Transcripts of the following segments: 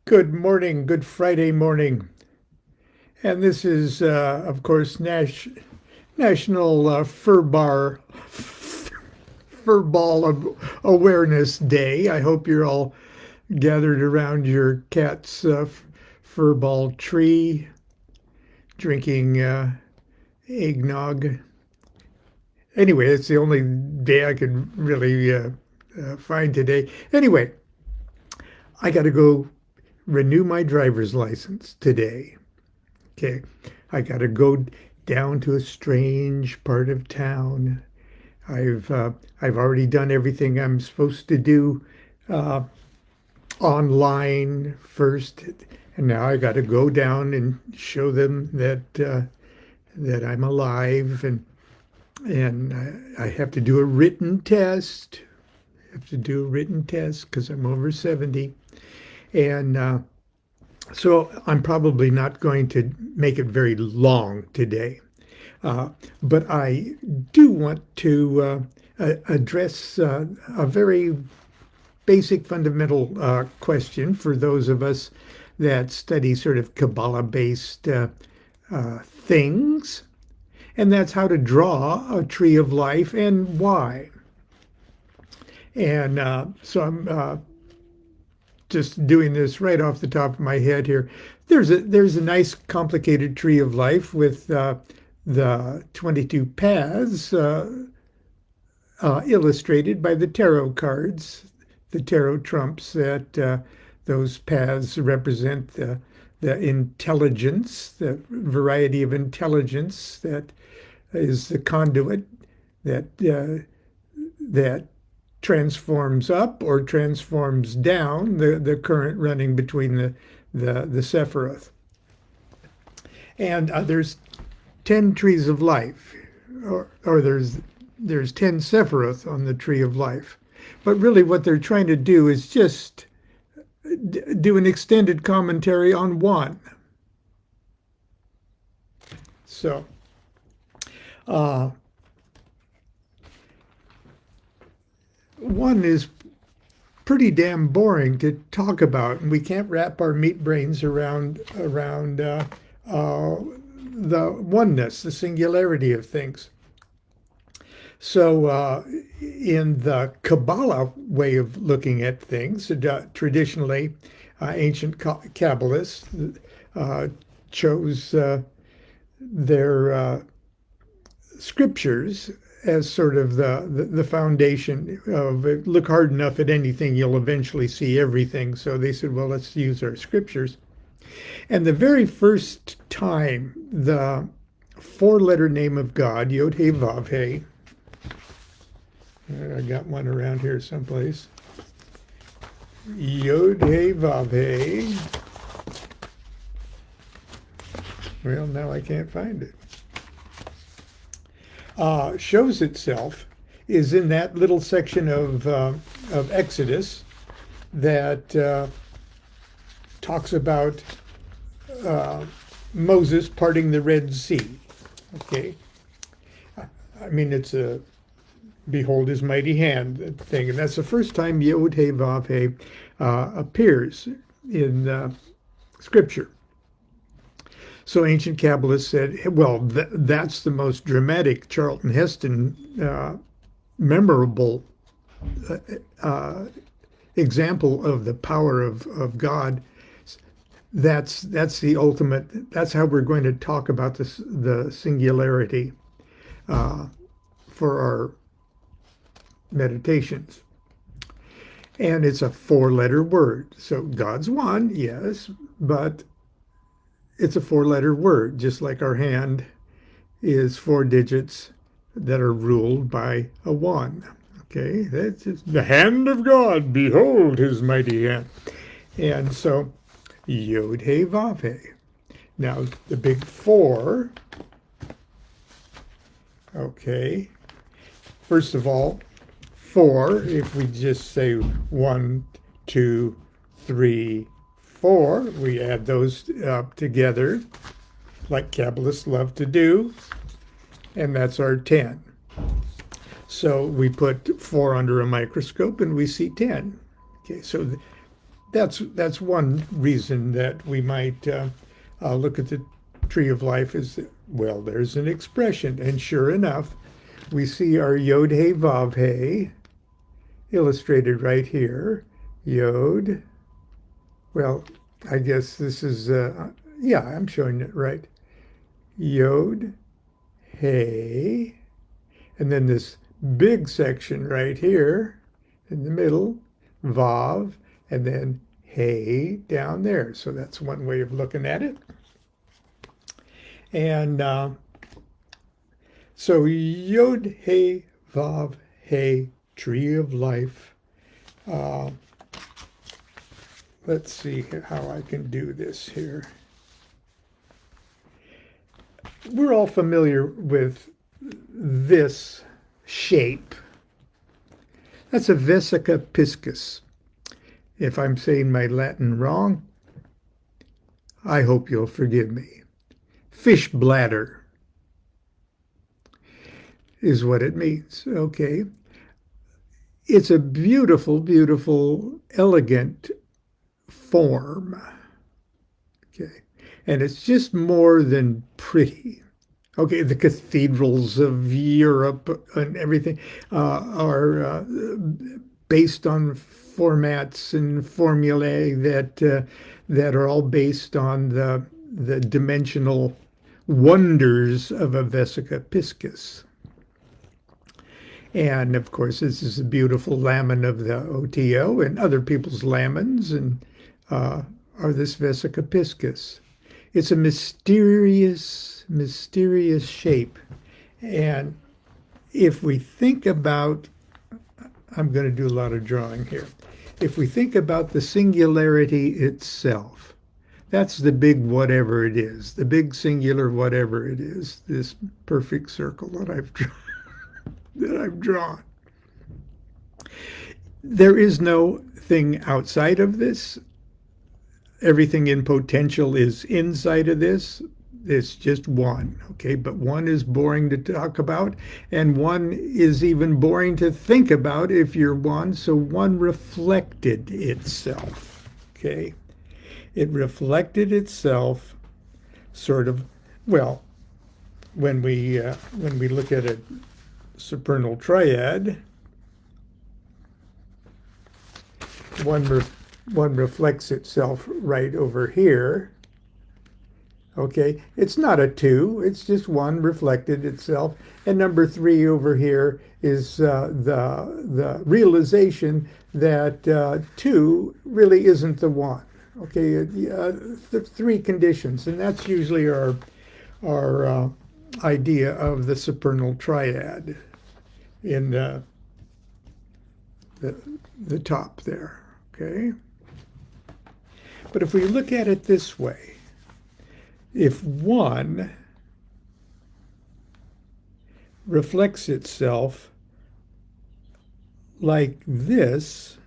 Good morning, good Friday morning. And this is, of course, National Furball Awareness Day. I hope you're all gathered around your cat's furball tree, drinking eggnog. Anyway, it's the only day I could really find today. Anyway, I got to go renew my driver's license today. Okay, I got to go down to a strange part of town. I've already done everything I'm supposed to do uh, online first, and now I got to go down and show them that I'm alive, and I have to do a written test. I have to do a written test because I'm over 70, and so I'm probably not going to make it very long today. Uh, but I do want to address a very basic fundamental question for those of us that study sort of Kabbalah-based things, and that's how to draw a tree of life and why. And so I'm just doing this right off the top of my head here. There's a nice complicated tree of life with the 22 paths illustrated by the tarot cards, the tarot trumps that those paths represent the intelligence, the variety of intelligence that is the conduit that that transforms up or transforms down the current running between the Sephiroth. And there's 10 trees of life, or there's 10 Sephiroth on the tree of life. But really what they're trying to do is just do an extended commentary on one. So one is pretty damn boring to talk about, and we can't wrap our meat brains around the oneness, the singularity of things. So, in the Kabbalah way of looking at things, traditionally, ancient Kabbalists chose their scriptures as sort of the foundation of look hard enough at anything, you'll eventually see everything. So they said, well, let's use our scriptures. And the very first time the four-letter name of God, Yod He Vav He, I got one around here someplace. Yod He Vav He. Well, now I can't find it. Shows itself is in that little section of Exodus that talks about Moses parting the Red Sea. Okay, I mean it's a behold his mighty hand thing, and that's the first time Yod He Vav He appears in Scripture. So ancient Kabbalists said, well, that's the most dramatic Charlton Heston memorable example of the power of God. That's the ultimate. That's how we're going to talk about the singularity for our meditations. And it's a four-letter word. So God's one, yes, but it's a four-letter word, just like our hand is four digits that are ruled by a one. Okay, that's just the hand of God. Behold his mighty hand. And so Yod He Vav He. Now the big four. Okay. First of all, four, if we just say 1, 2, 3, 4, we add those up together, like Kabbalists love to do, and that's our 10. So we put 4 under a microscope and we see 10. Okay, so that's one reason that we might look at the tree of life as, well, there's an expression, and sure enough, we see our Yod He Vav He illustrated right here. Yod. Well, I guess this is yeah, I'm showing it right. Yod He, and then this big section right here in the middle, Vav, and then Hey down there. So that's one way of looking at it. And so Yod He Vav He, tree of life. Let's see how I can do this here. We're all familiar with this shape. That's a Vesica piscis. If I'm saying my Latin wrong, I hope you'll forgive me. Fish bladder is what it means. Okay. It's a beautiful, beautiful, elegant form. Okay. And it's just more than pretty. Okay, the cathedrals of Europe and everything are based on formats and formulae that are all based on the dimensional wonders of a Vesica piscis. And of course, this is a beautiful lamen of the OTO, and other people's lamens and are this Vesica piscis. It's a mysterious, mysterious shape. And if we think about, I'm going to do a lot of drawing here. If we think about the singularity itself, that's the big whatever it is, the big singular whatever it is, this perfect circle that I've drawn. There is no thing outside of this. Everything in potential is inside of this. It's just one, okay? But one is boring to talk about, and one is even boring to think about if you're one. So one reflected itself, okay? It reflected itself sort of, well, when we look at a supernal triad, one reflects itself right over here. Okay, it's not a two, it's just one reflected itself. And number three over here is the realization that two really isn't the one. Okay, the three conditions, and that's usually our idea of the supernal triad in the top there. Okay, but if we look at it this way, if one reflects itself like this,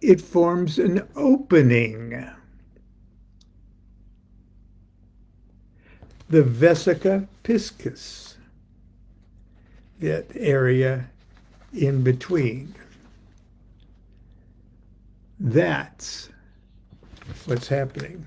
it forms an opening. The Vesica piscis, that area in between. That's what's happening.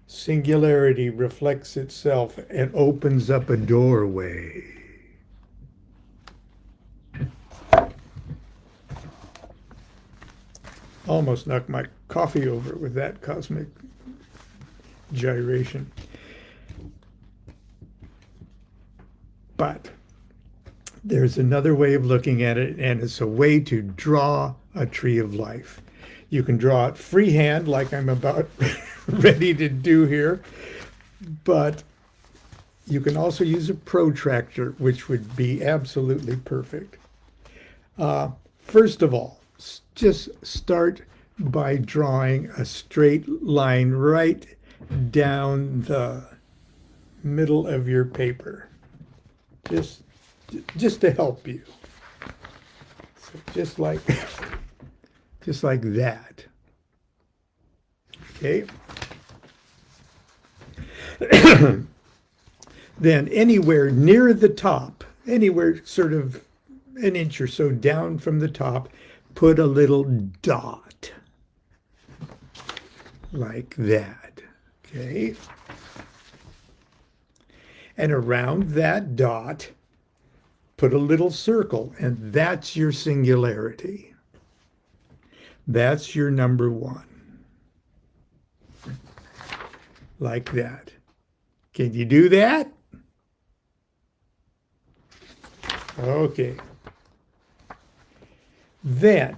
Singularity reflects itself and opens up a doorway. Almost knocked my coffee over with that cosmic gyration. But there's another way of looking at it, and it's a way to draw a tree of life. You can draw it freehand, like I'm about ready to do here, but you can also use a protractor, which would be absolutely perfect. First of all, just start by drawing a straight line right down the middle of your paper. Just to help you. So just like that. Okay. Then anywhere near the top, anywhere sort of an inch or so down from the top, put a little dot like that, okay? And around that dot, put a little circle, and that's your singularity. That's your number one. Like that. Can you do that? Okay. Then,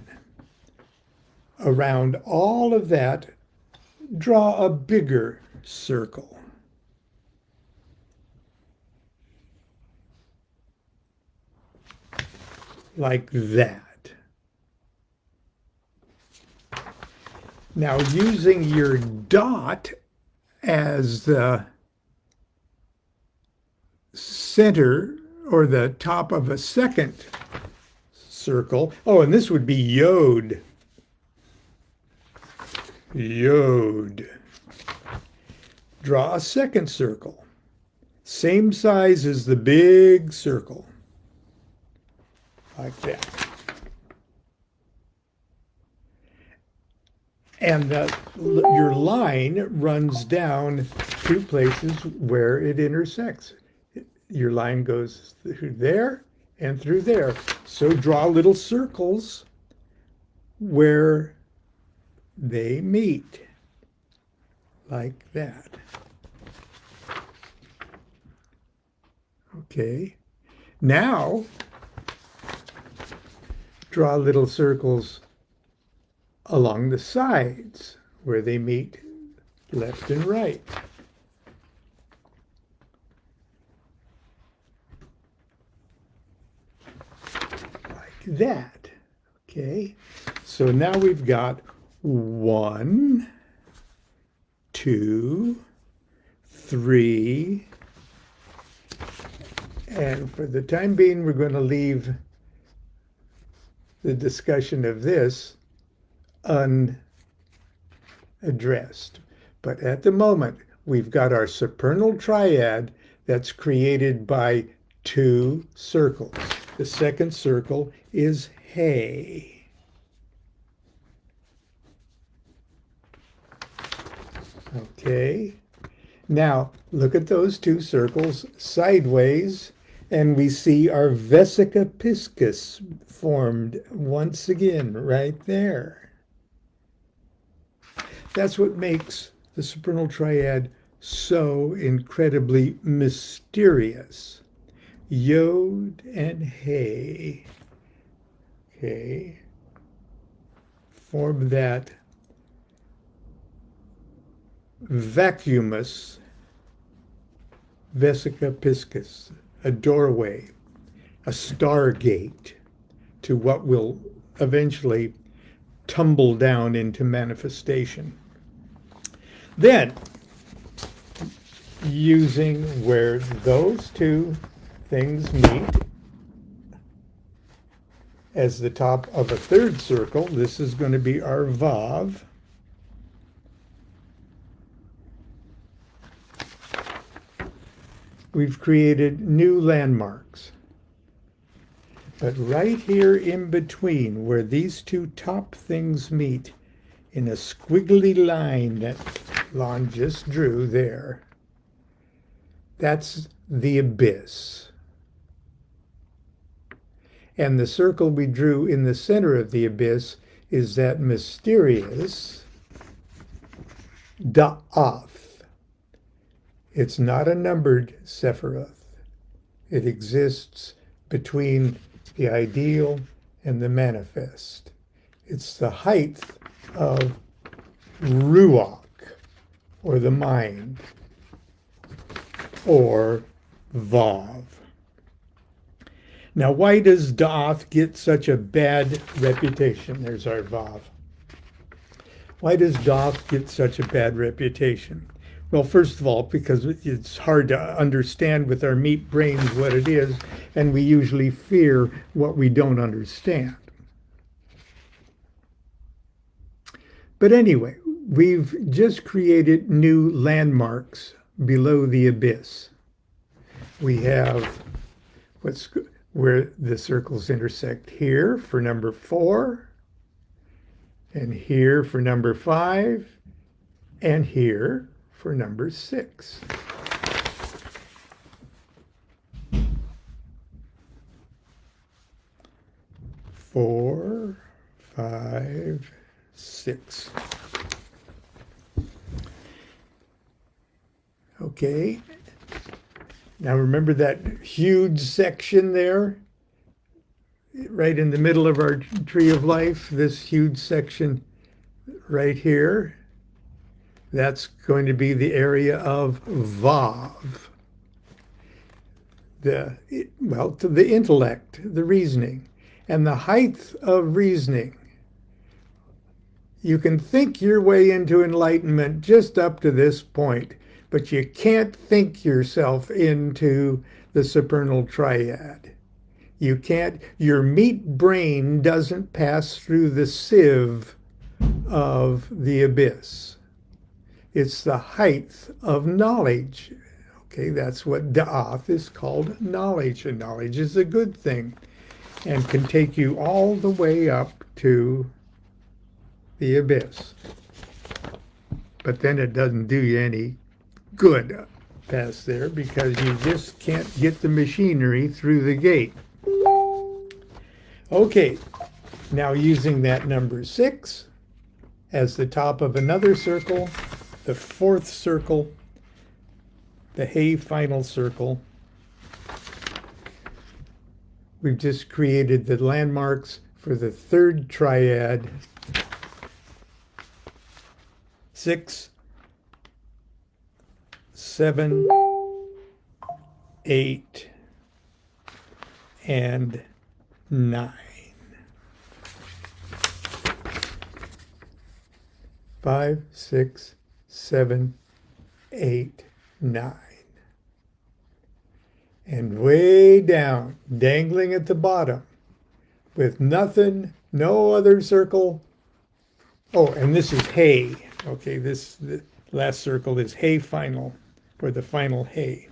around all of that, draw a bigger circle. Like that. Now, using your dot as the center or the top of a second circle. Oh, and this would be yod. Yod. Draw a second circle. Same size as the big circle. Like that. And your line runs down two places where it intersects. Your line goes through there and through there. So draw little circles where they meet, like that. Okay. Now, draw little circles along the sides where they meet left and right. Like that. Okay. So now we've got 1, 2, 3, and for the time being, we're going to leave the discussion of this unaddressed. But at the moment, we've got our supernal triad that's created by 2 circles. The second circle is He. Okay. Now, look at those 2 circles sideways, and we see our Vesica piscis formed once again right there. That's what makes the supernal triad so incredibly mysterious. Yod and He, okay, form that vacuumous Vesica piscis, a doorway, a stargate to what will eventually tumble down into manifestation. Then, using where those 2 things meet as the top of a 3rd circle, this is going to be our Vav. We've created new landmarks. But right here in between, where these 2 top things meet, in a squiggly line that Lon just drew there, that's the abyss. And the circle we drew in the center of the abyss is that mysterious daath. It's not a numbered Sephiroth. It exists between the ideal and the manifest. It's the height of Ruach, or the mind, or Vav. Now, why does daath get such a bad reputation? There's our Vav. Why does daath get such a bad reputation? Well, first of all, because it's hard to understand with our meat brains what it is, and we usually fear what we don't understand. But anyway, we've just created new landmarks below the abyss. we have where the circles intersect here for number 4, and here for number 5, and here for number 6. Four, 5, 6. Okay. Now remember that huge section there, right in the middle of our tree of life, this huge section right here, that's going to be the area of Vav. To the intellect, the reasoning, and the height of reasoning. You can think your way into enlightenment just up to this point, but you can't think yourself into the supernal triad. You can't, your meat brain doesn't pass through the sieve of the abyss. It's the height of knowledge. Okay, that's what daath is called, knowledge, and knowledge is a good thing and can take you all the way up to the abyss. But then it doesn't do you any good past there because you just can't get the machinery through the gate. Okay, now using that number 6 as the top of another circle, the 4th circle, the hay final circle, we've just created the landmarks for the 3rd triad. 6, 7, 8, and 9. 5, 6, 7, 8, 9. And way down, dangling at the bottom, with nothing, no other circle. Oh, and this is hay. Okay, the last circle is hay final, or the final hay.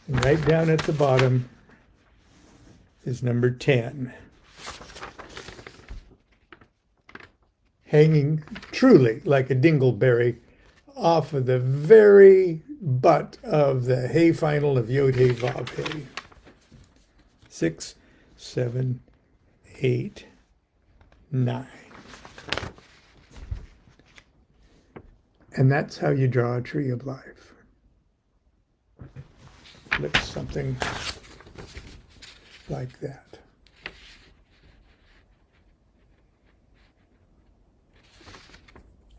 And right down at the bottom is number 10. Hanging truly like a dingleberry off of the very butt of the hay final of Yod Hey Vav Hey. 6, 7, 8, 9. And that's how you draw a tree of life. Looks something like that.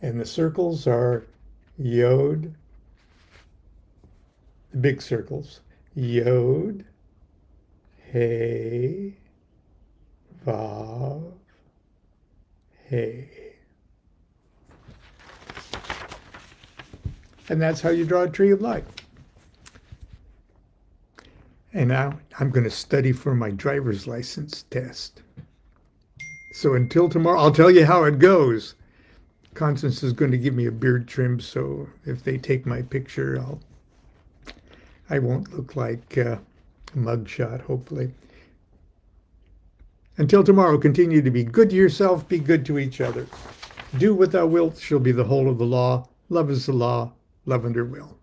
And the circles are Yod, the big circles, Yod, Hey, Vav, Hey. And that's how you draw a tree of life. And now I'm going to study for my driver's license test. So until tomorrow, I'll tell you how it goes. Constance is going to give me a beard trim, so if they take my picture, I won't look like a mugshot, hopefully. Until tomorrow, continue to be good to yourself, be good to each other. Do what thou wilt shall be the whole of the law. Love is the law, love under will.